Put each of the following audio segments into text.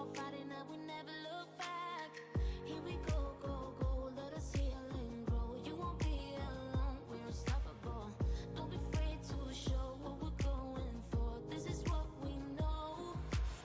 on fighting that we never look back. Here we go, go, go, let us heal and grow. You won't be alone, we're unstoppable. Don't be afraid to show what we're going for. This is what we know.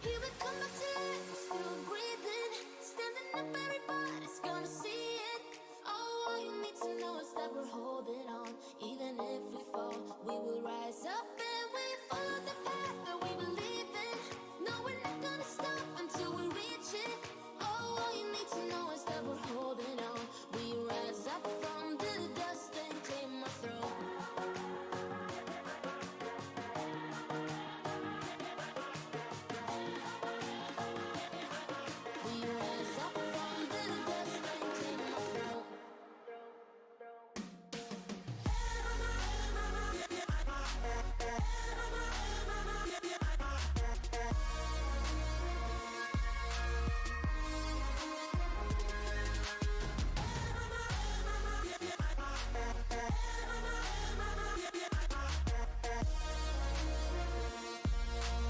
Here we come back to life, we're still breathing. Standing up, everybody's gonna see it. Oh, all you need to know is that we're holding on. Even if we fall, we will rise up and we follow the path that we believe in. No, we're not gonna stop until we reach it. Oh, all you need to know is that we're holding on. We rise up from the dust and claim our throne. We rise up from the dust and claim our throne.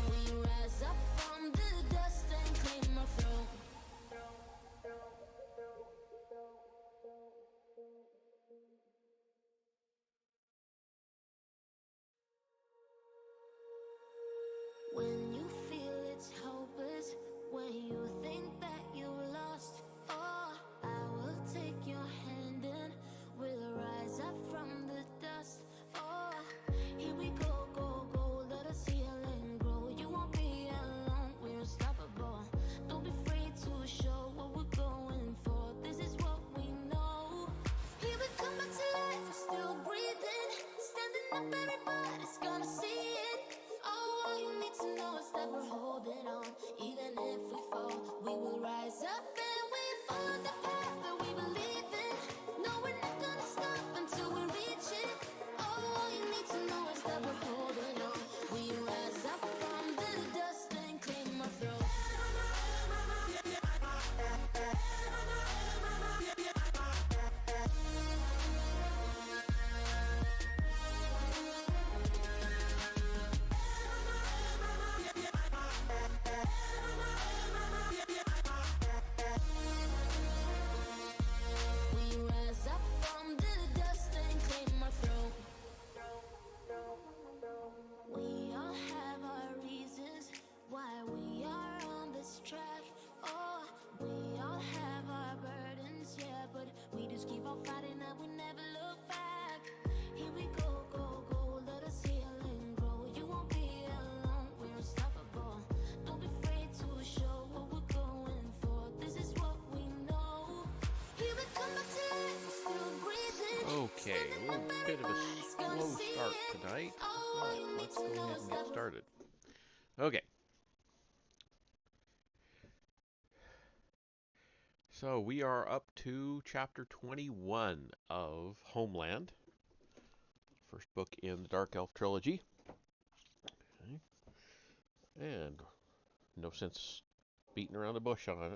We rise up from the dust and claim our throne. When you feel it's hopeless, when you think that you lost, oh, I will take your hand and we'll rise up from the dust. Oh, here we go, go, go, let us heal and grow. You won't be alone, we're unstoppable. Don't be afraid to show what we're going for. This is what we know. Here we come back to life, we're still breathing. Standing up, everybody's gonna see it. Oh, all you need to know is that we're holding on. Even if we fall, we will rise up and we follow the path that we believe in. No, we're not gonna stop until we reach it. Oh, all you need to know is that we're holding on. We rise up from the dust and claim our throne. We rise up from the dust and claim our throne. We all have our reasons why we are on this track. Oh, we all have our burdens, yeah, but we just keep on fighting and we never look back. Here we go, go, go, let us heal and grow. You won't be alone, we're unstoppable. Don't be afraid to show what we're going for. This is what we know. Here we come back to life, we're still breathing. Okay, a little bit of a slow start tonight. Let's go ahead and get started. Okay. So we are up to chapter 21 of Homeland. First book in the Dark Elf Trilogy. Okay. And no sense beating around the bush on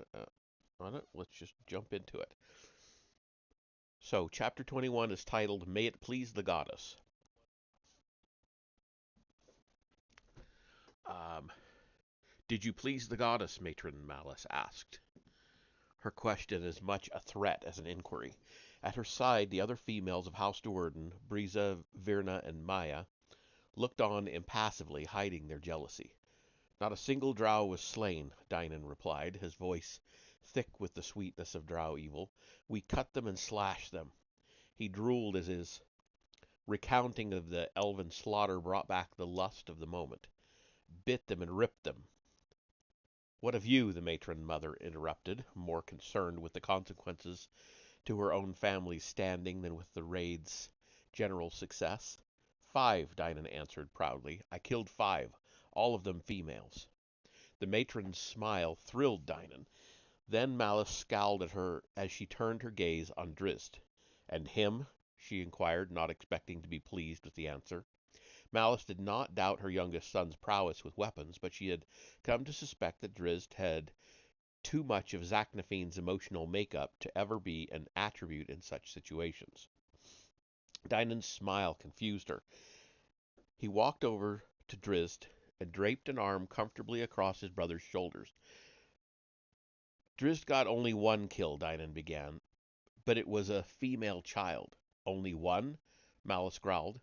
it. Let's just jump into it. So, chapter 21 is titled, May It Please the Goddess. Did you please the goddess? Matron Malice asked. Her question as much a threat as an inquiry. At her side, the other females of House Do'Urden, Briza, Virna, and Maya, looked on impassively, hiding their jealousy. Not a single drow was slain, Dynan replied, his voice thick with the sweetness of drow evil. We cut them and slashed them. He drooled as his recounting of the elven slaughter brought back the lust of the moment. Bit them and ripped them. What of you? The matron mother interrupted, more concerned with the consequences to her own family's standing than with the raid's general success. 5, Dynan answered proudly. I killed 5, all of them females. The matron's smile thrilled Dynan. Then Malice scowled at her as she turned her gaze on Drizzt. And him? She inquired, not expecting to be pleased with the answer. Malice did not doubt her youngest son's prowess with weapons, but she had come to suspect that Drizzt had too much of Zaknafein's emotional makeup to ever be an attribute in such situations. Dynan's smile confused her. He walked over to Drizzt and draped an arm comfortably across his brother's shoulders. Drizzt got only one kill, Dynan began, but it was a female child. Only one? Malice growled.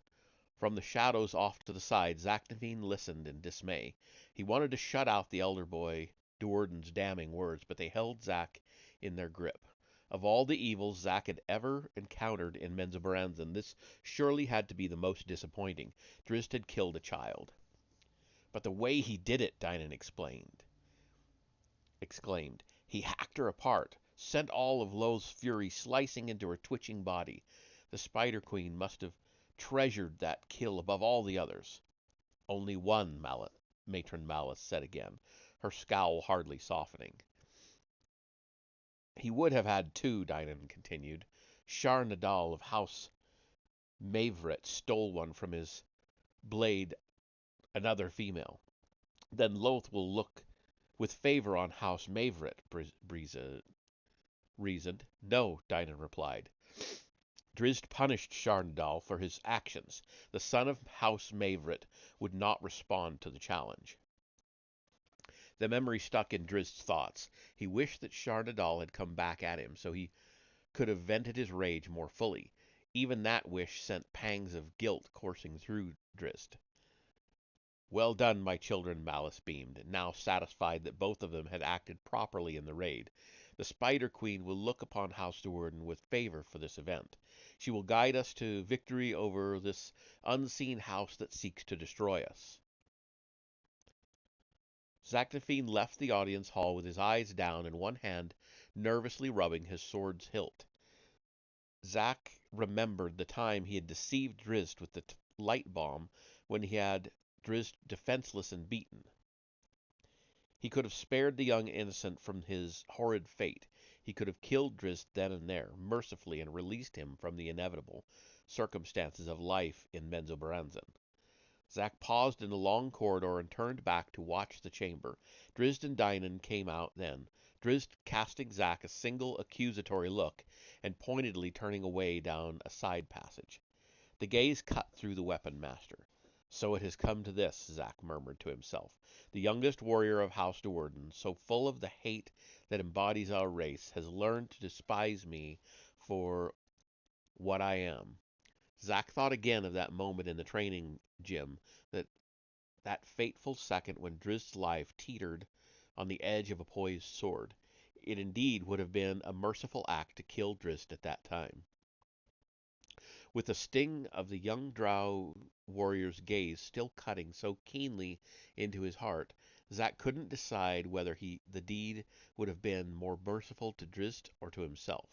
From the shadows off to the side, Zaknafine listened in dismay. He wanted to shut out the elder boy Do'Urden's damning words, but they held Zack in their grip. Of all the evils Zack had ever encountered in Menzoberranzan, this surely had to be the most disappointing. Drizzt had killed a child. But the way he did it, Dynan exclaimed. He hacked her apart, sent all of Loth's fury slicing into her twitching body. The Spider Queen must have treasured that kill above all the others. Only one, Matron Malice said again, her scowl hardly softening. He would have had two, Dynan continued. Shar Nadal of House Mavret stole one from his blade, another female. Then Loth will look with favor on House Mavret, Briza reasoned. No, Dynan replied. Drizzt punished Sharndal for his actions. The son of House Mavret would not respond to the challenge. The memory stuck in Drizzt's thoughts. He wished that Sharndal had come back at him so he could have vented his rage more fully. Even that wish sent pangs of guilt coursing through Drizzt. Well done, my children, Malice beamed, now satisfied that both of them had acted properly in the raid. The Spider Queen will look upon House Do'Urden with favor for this event. She will guide us to victory over this unseen house that seeks to destroy us. Zaknafine left the audience hall with his eyes down and one hand nervously rubbing his sword's hilt. Zack remembered the time he had deceived Drizzt with the light bomb when he had Drizzt defenseless and beaten. He could have spared the young innocent from his horrid fate. He could have killed Drizzt then and there, mercifully, and released him from the inevitable circumstances of life in Menzoberranzan. Zack paused in the long corridor and turned back to watch the chamber. Drizzt and Dynan came out then, Drizzt casting Zack a single accusatory look and pointedly turning away down a side passage. The gaze cut through the weapon master. So it has come to this, Zack murmured to himself. The youngest warrior of House Do'Urden, so full of the hate that embodies our race, has learned to despise me for what I am. Zack thought again of that moment in the training gym, that fateful second when Drizzt's life teetered on the edge of a poised sword. It indeed would have been a merciful act to kill Drizzt at that time. With the sting of the young drow warrior's gaze still cutting so keenly into his heart, Zack couldn't decide whether the deed would have been more merciful to Drizzt or to himself.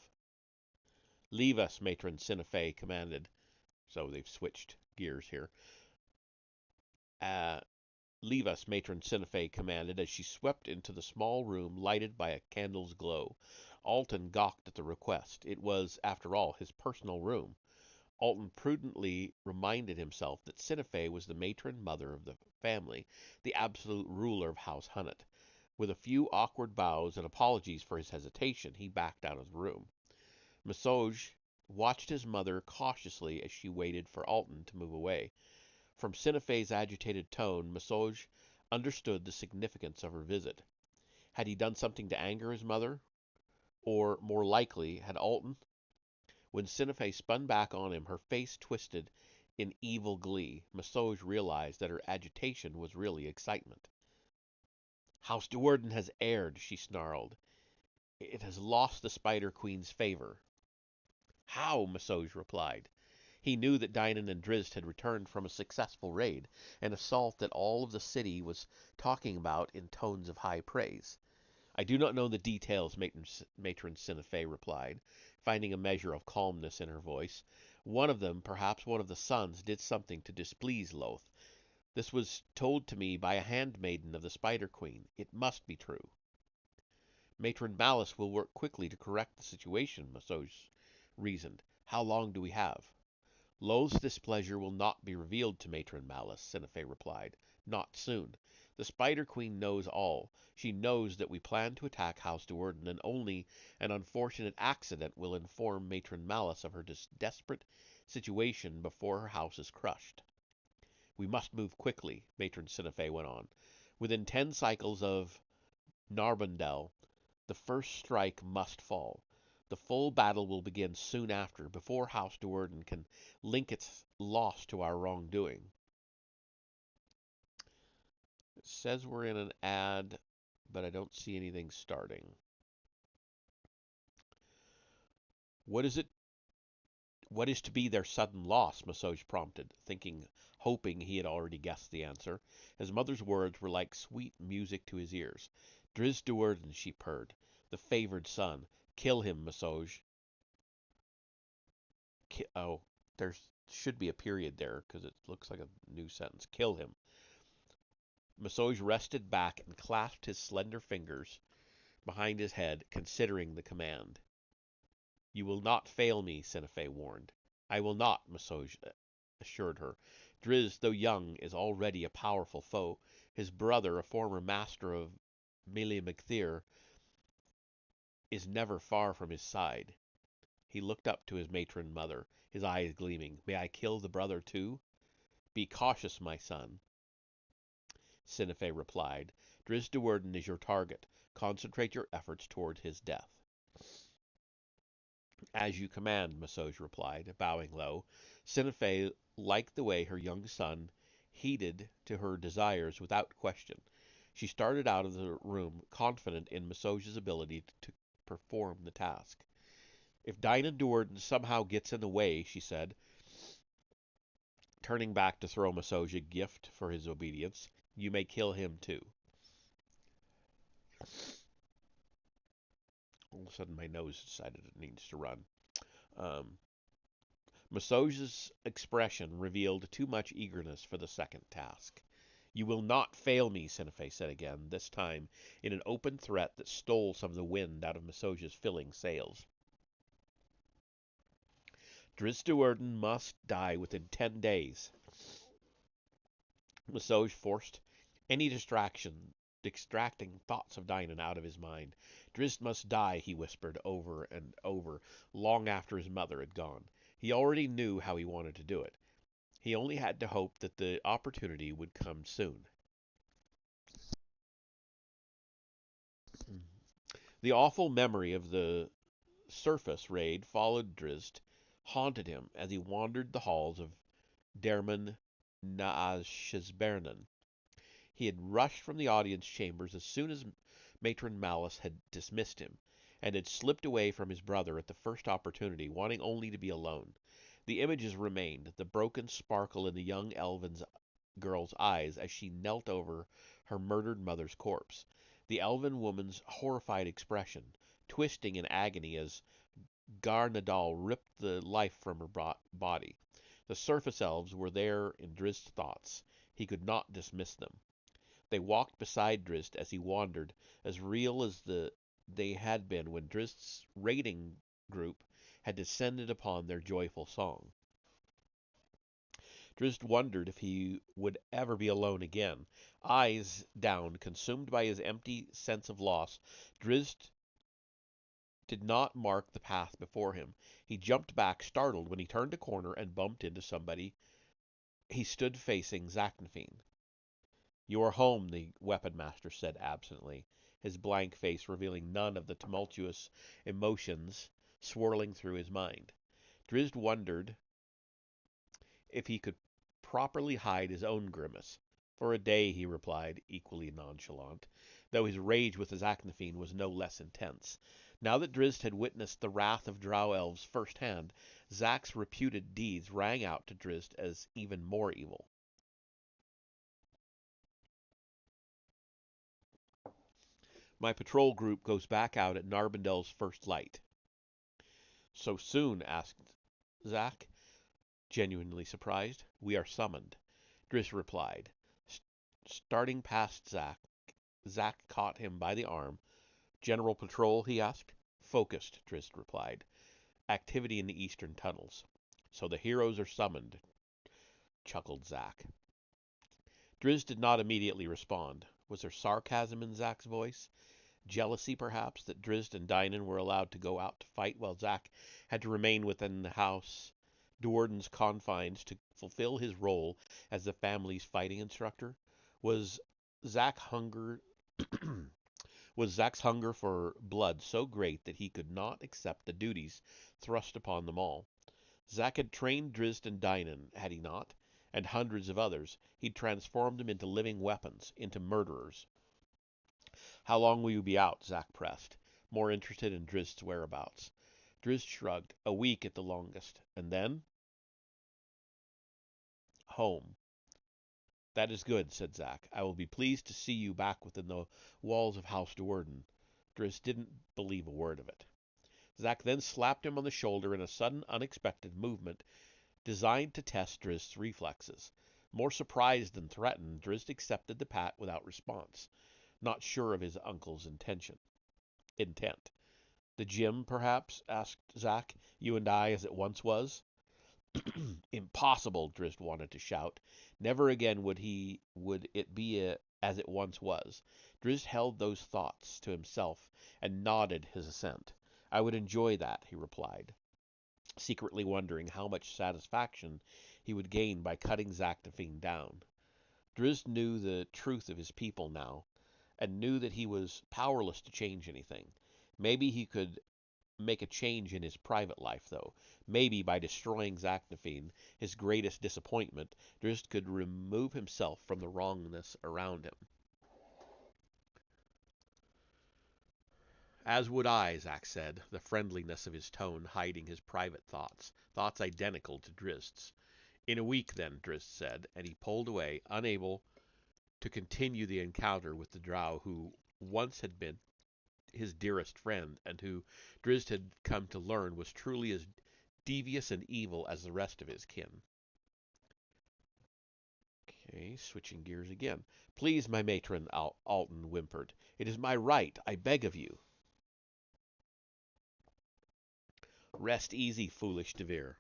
Leave us, Matron Sinafe commanded. So they've switched gears here. Leave us, Matron Sinafe commanded as she swept into the small room lighted by a candle's glow. Alton gawked at the request. It was, after all, his personal room. Alton prudently reminded himself that Sinafe was the matron mother of the family, the absolute ruler of House Hunnet. With a few awkward bows and apologies for his hesitation, he backed out of the room. Masoj watched his mother cautiously as she waited for Alton to move away. From Sinafe's agitated tone, Masoj understood the significance of her visit. Had he done something to anger his mother? Or, more likely, had Alton? When Sinafe spun back on him, her face twisted in evil glee. Masoj realized that her agitation was really excitement. House Do'Urden has erred, she snarled. It has lost the Spider Queen's favor. How? Masoj replied. He knew that Dynan and Drizzt had returned from a successful raid, an assault that all of the city was talking about in tones of high praise. I do not know the details, Matron Sinafe replied, finding a measure of calmness in her voice. One of them, perhaps one of the sons, did something to displease Loth. This was told to me by a handmaiden of the Spider Queen. It must be true. Matron Malice will work quickly to correct the situation, Masoj reasoned. How long do we have? Loth's displeasure will not be revealed to Matron Malice, Sinafe replied. Not soon. The Spider Queen knows all. She knows that we plan to attack House Do'Urden, and only an unfortunate accident will inform Matron Malice of her desperate situation before her house is crushed. We must move quickly, Matron Sinafe went on. Within 10 cycles of Narbondel, The first strike must fall. The full battle will begin soon after, before House Do'Urden can link its loss to our wrongdoing. It says we're in an ad, but I don't see anything starting. What is it? What is to be their sudden loss? Masoj prompted, hoping he had already guessed the answer. His mother's words were like sweet music to his ears. Drizzt Do'Urden, she purred, the favored son. Kill him, Masoj. Oh, there should be a period there because it looks like a new sentence. Kill him. Masoj rested back and clasped his slender fingers behind his head, considering the command. You will not fail me, Sinafe warned. I will not, Masoj assured her. Drizzt, though young, is already a powerful foe. His brother, a former master of Mili McTheer, is never far from his side. He looked up to his matron mother, his eyes gleaming. May I kill the brother too? Be cautious, my son, Sinafe replied. Drizzt Do'Urden is your target. Concentrate your efforts toward his death. As you command, Masoj replied, bowing low. Sinafe liked the way her young son heeded to her desires without question. She started out of the room confident in Masoj's ability to perform the task. If Dynan Do'Urden somehow gets in the way, she said, turning back to throw Masoj a gift for his obedience, you may kill him too. All of a sudden my nose decided it needs to run. Masoj's expression revealed too much eagerness for the second task. You will not fail me, Sinafe said again, this time in an open threat that stole some of the wind out of Masoj's filling sails. Drizzt Do'Urden must die within 10 days. Masoj forced any distracting thoughts of Dynan out of his mind. Drizzt must die, he whispered over and over, long after his mother had gone. He already knew how he wanted to do it. He only had to hope that the opportunity would come soon. The awful memory of the surface raid followed Drizzt, haunted him as he wandered the halls of Derman Naashizbernan. He had rushed from the audience chambers as soon as Matron Malice had dismissed him, and had slipped away from his brother at the first opportunity, wanting only to be alone. The images remained, the broken sparkle in the young elven girl's eyes as she knelt over her murdered mother's corpse, the elven woman's horrified expression, twisting in agony as Garnadal ripped the life from her body. The surface elves were there in Drizzt's thoughts. He could not dismiss them. They walked beside Drizzt as he wandered, as real as they had been when Drizzt's raiding group had descended upon their joyful song. Drizzt wondered if he would ever be alone again. Eyes down, consumed by his empty sense of loss, Drizzt did not mark the path before him. He jumped back, startled, when he turned a corner and bumped into somebody. He stood facing Zaknafine. You are home, the weapon master said absently, his blank face revealing none of the tumultuous emotions swirling through his mind. Drizzt wondered if he could properly hide his own grimace. For a day, he replied, equally nonchalant, though his rage with Zaknafine was no less intense. Now that Drizzt had witnessed the wrath of drow elves firsthand, Zak's reputed deeds rang out to Drizzt as even more evil. My patrol group goes back out at Narbendel's first light. So soon? Asked Zak, genuinely surprised. We are summoned, Drizzt replied. Starting past Zak caught him by the arm. General Patrol? He asked. Focused, Drizzt replied. Activity in the eastern tunnels. So the heroes are summoned, chuckled Zak. Drizzt did not immediately respond. Was there sarcasm in Zak's voice? Jealousy, perhaps, that Drizzt and Dynan were allowed to go out to fight while Zak had to remain within the House Do'Urden's confines to fulfill his role as the family's fighting instructor? Was Zak Was Zack's hunger for blood so great that he could not accept the duties thrust upon them all? Zack had trained Drizzt and Dynan, had he not? And hundreds of others. He'd transformed them into living weapons, into murderers. How long will you be out? Zack pressed, more interested in Drizzt's whereabouts. Drizzt shrugged. A week at the longest. And then? Home. That is good, said Zack. I will be pleased to see you back within the walls of House Do'Urden. Drizzt didn't believe a word of it. Zack then slapped him on the shoulder in a sudden, unexpected movement designed to test Drizzt's reflexes. More surprised than threatened, Drizzt accepted the pat without response, not sure of his uncle's intent. The gym, perhaps? Asked Zack. You and I, as it once was? Impossible, Drizzt wanted to shout. Never again would it be as it once was. Drizzt held those thoughts to himself and nodded his assent. I would enjoy that, he replied, secretly wondering how much satisfaction he would gain by cutting Zaknafine down. Drizzt knew the truth of his people now, and knew that he was powerless to change anything. Maybe he could make a change in his private life, though. Maybe by destroying Zaknafine, his greatest disappointment, Drizzt could remove himself from the wrongness around him. As would I, Zack said, the friendliness of his tone hiding his private thoughts identical to Drizzt's. In a week, then, Drizzt said, and he pulled away, unable to continue the encounter with the drow who once had been his dearest friend, and who Drizzt had come to learn was truly as devious and evil as the rest of his kin. Okay, switching gears again. Please, my matron, Alton whimpered. It is my right. I beg of you. Rest easy, foolish Devere,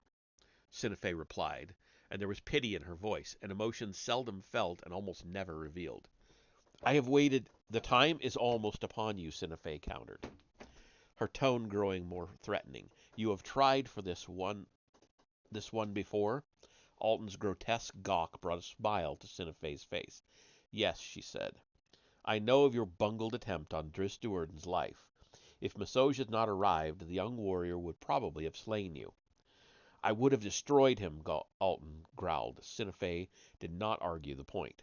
Sinafe replied, and there was pity in her voice, an emotion seldom felt and almost never revealed. I have waited. The time is almost upon you, Sinafe countered, her tone growing more threatening. You have tried for this one before? Alton's grotesque gawk brought a smile to Sinafe's face. Yes, she said. I know of your bungled attempt on Drizzt Do'Urden's life. If Masoj had not arrived, the young warrior would probably have slain you. I would have destroyed him, Alton growled. Sinafe did not argue the point.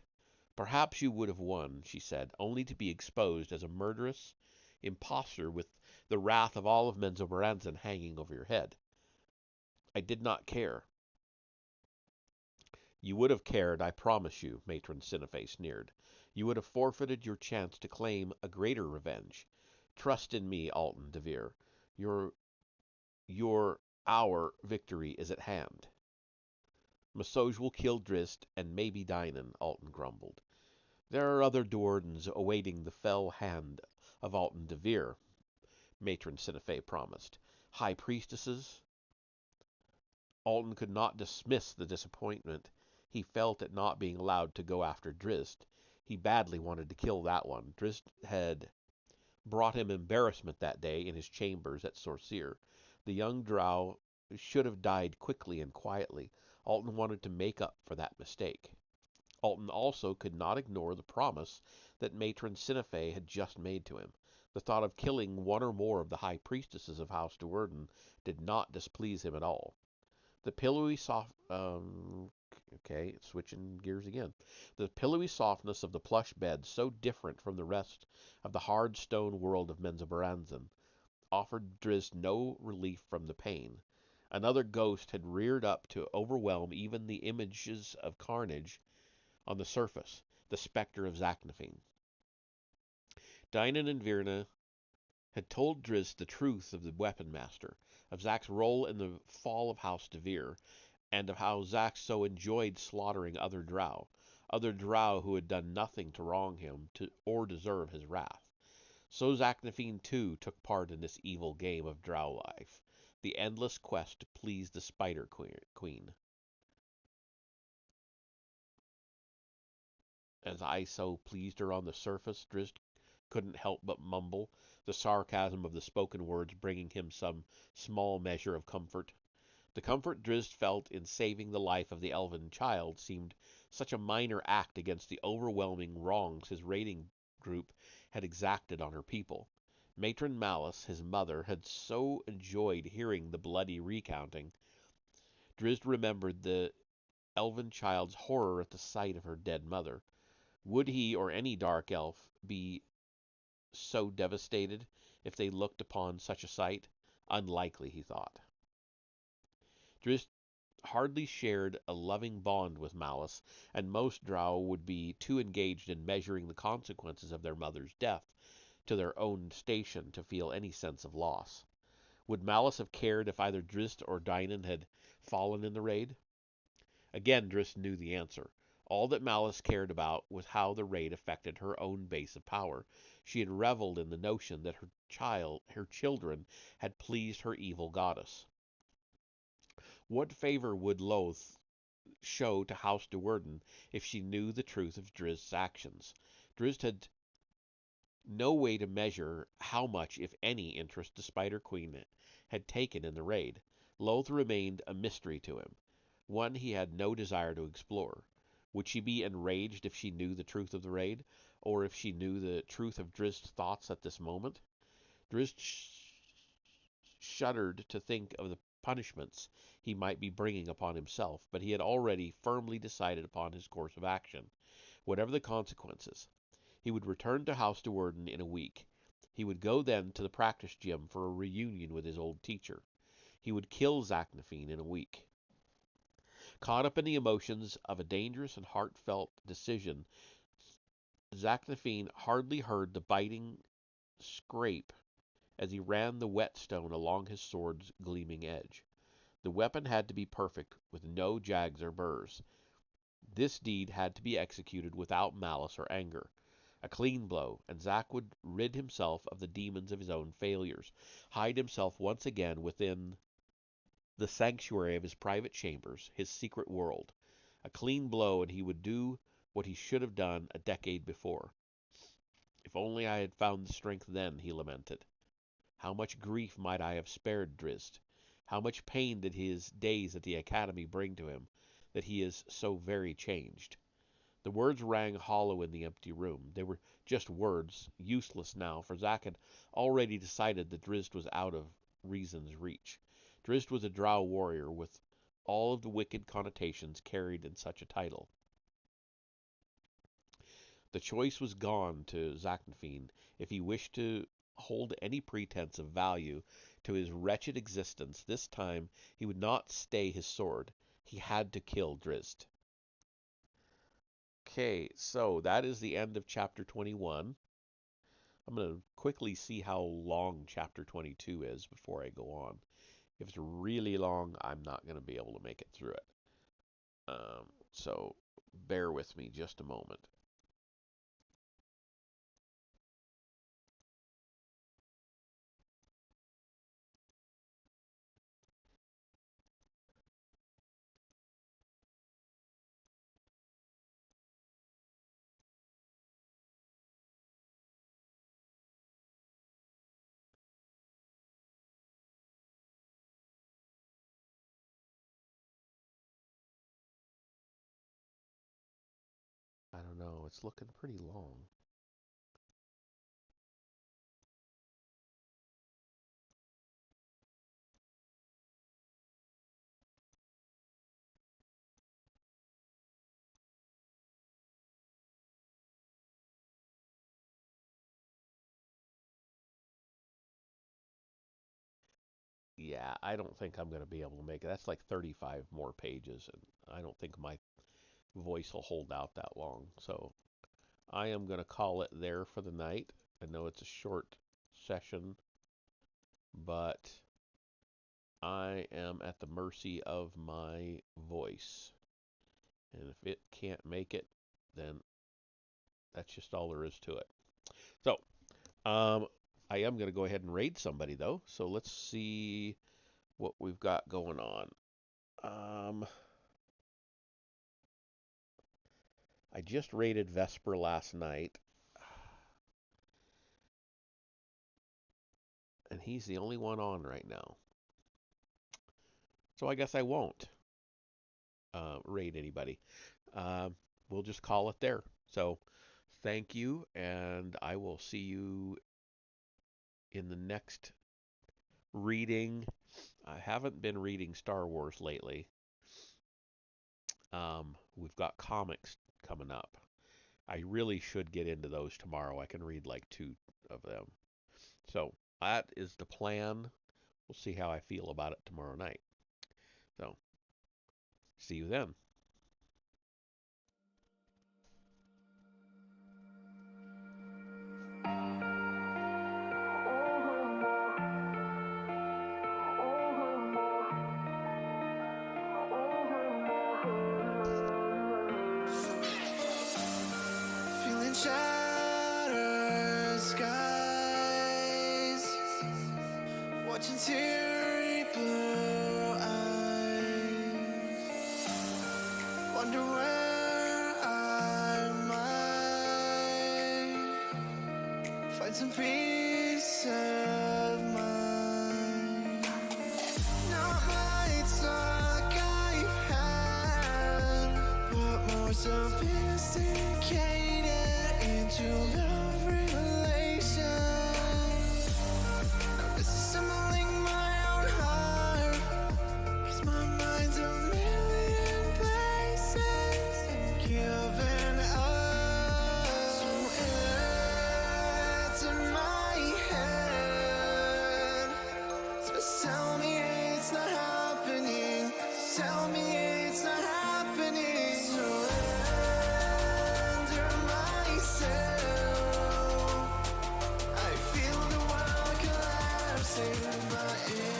Perhaps you would have won, she said, only to be exposed as a murderous impostor with the wrath of all of Menzoberranzan hanging over your head. I did not care. You would have cared, I promise you, Matron Sinafe sneered. You would have forfeited your chance to claim a greater revenge. Trust in me, Alton Devere. Our victory is at hand. Masoj will kill Drizzt and maybe Dynan, Alton grumbled. There are other Do'Urdens awaiting the fell hand of Alton Devere, Matron Sinafe promised. High priestesses? Alton could not dismiss the disappointment he felt at not being allowed to go after Drizzt. He badly wanted to kill that one. Drizzt had brought him embarrassment that day in his chambers at Sorceer. The young drow should have died quickly and quietly. Alton wanted to make up for that mistake. Alton also could not ignore the promise that Matron Sinafe had just made to him. The thought of killing one or more of the high priestesses of House Do'Urden did not displease him at all. The pillowy switching gears again. The pillowy softness of the plush bed, so different from the rest of the hard stone world of Menzoberranzan, offered Drizzt no relief from the pain. Another ghost had reared up to overwhelm even the images of carnage on the surface, the specter of Zaknafine. Dynan and Virna had told Drizzt the truth of the Weapon Master, of Zack's role in the fall of House Devere, and of how Zack so enjoyed slaughtering other drow who had done nothing to wrong him or deserve his wrath. So Zaknafine, too, took part in this evil game of drow life, the endless quest to please the Spider Queen. As I so pleased her on the surface, Drizzt couldn't help but mumble, the sarcasm of the spoken words bringing him some small measure of comfort. The comfort Drizzt felt in saving the life of the elven child seemed such a minor act against the overwhelming wrongs his raiding group had exacted on her people. Matron Malice, his mother, had so enjoyed hearing the bloody recounting. Drizzt remembered the elven child's horror at the sight of her dead mother. Would he or any dark elf be so devastated if they looked upon such a sight? Unlikely, he thought. Drizzt hardly shared a loving bond with Malice, and most drow would be too engaged in measuring the consequences of their mother's death to their own station to feel any sense of loss. Would Malice have cared if either Drizzt or Dynan had fallen in the raid? Again, Drizzt knew the answer. All that Malice cared about was how the raid affected her own base of power. She had reveled in the notion that her children, had pleased her evil goddess. What favor would Lolth show to House Do'Urden if she knew the truth of Drizzt's actions? Drizzt had no way to measure how much, if any, interest the Spider Queen had taken in the raid. Lolth remained a mystery to him, one he had no desire to explore. Would she be enraged if she knew the truth of the raid, or if she knew the truth of Drizzt's thoughts at this moment? Drizzt shuddered to think of the punishments he might be bringing upon himself, but he had already firmly decided upon his course of action. Whatever the consequences, he would return to House Do'Urden in a week. He would go then to the practice gym for a reunion with his old teacher. He would kill Zaknafine in a week. Caught up in the emotions of a dangerous and heartfelt decision, Zaknafine hardly heard the biting scrape as he ran the whetstone along his sword's gleaming edge. The weapon had to be perfect, with no jags or burrs. This deed had to be executed without malice or anger. A clean blow, and Zack would rid himself of the demons of his own failures, hide himself once again within the sanctuary of his private chambers, his secret world. A clean blow, and he would do what he should have done a decade before. If only I had found the strength then, he lamented. How much grief might I have spared Drizzt? How much pain did his days at the academy bring to him, that he is so very changed? The words rang hollow in the empty room. They were just words, useless now, for Zack had already decided that Drizzt was out of reason's reach. Drizzt was a drow warrior, with all of the wicked connotations carried in such a title. The choice was gone to Zaknafine if he wished to hold any pretense of value to his wretched existence. This time he would not stay his sword. He had to kill Drizzt. Okay, so that is the end of chapter 21. I'm going to quickly see how long chapter 22 is before I go on. If it's really long, I'm not going to be able to make it through it. So bear with me just a moment. I don't know, it's looking pretty long. Yeah, I don't think I'm going to be able to make it. That's like 35 more pages, and I don't think my voice will hold out that long. So I am going to call it there for the night. I know it's a short session, but I am at the mercy of my voice. And if it can't make it, then that's just all there is to it. So, I am going to go ahead and raid somebody, though. So let's see what we've got going on. I just raided Vesper last night, and he's the only one on right now. So I guess I won't raid anybody. Uh, we'll just call it there. So thank you, and I will see you in the next reading. I haven't been reading Star Wars lately. We've got comics coming up. I really should get into those tomorrow. I can read like two of them. So that is the plan. We'll see how I feel about it tomorrow night. So see you then. Feeling shattered skies, watching teary blue eyes, wonder where I might find some peace of mind. Not lights like I've had, but more sophisticated into love relations. Now disassembling my own heart, 'cause my mind's a million places and giving up. So it's in my head. Just tell me it's not happening. Tell me it's not happening. Surrender myself. I feel the world collapsing in my ears.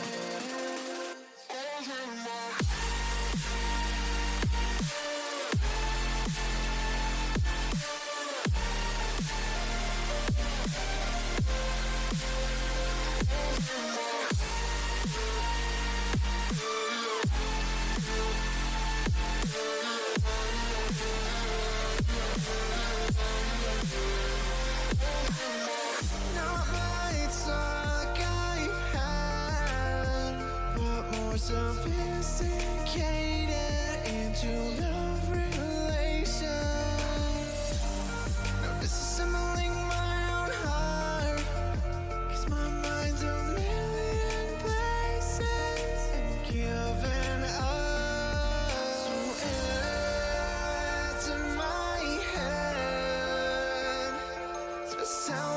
Not lights like I've had, but more sophisticated into love relations. Now disassembling my own heart, 'cause my mind's a million places and giving up. So it's in my head. Just tell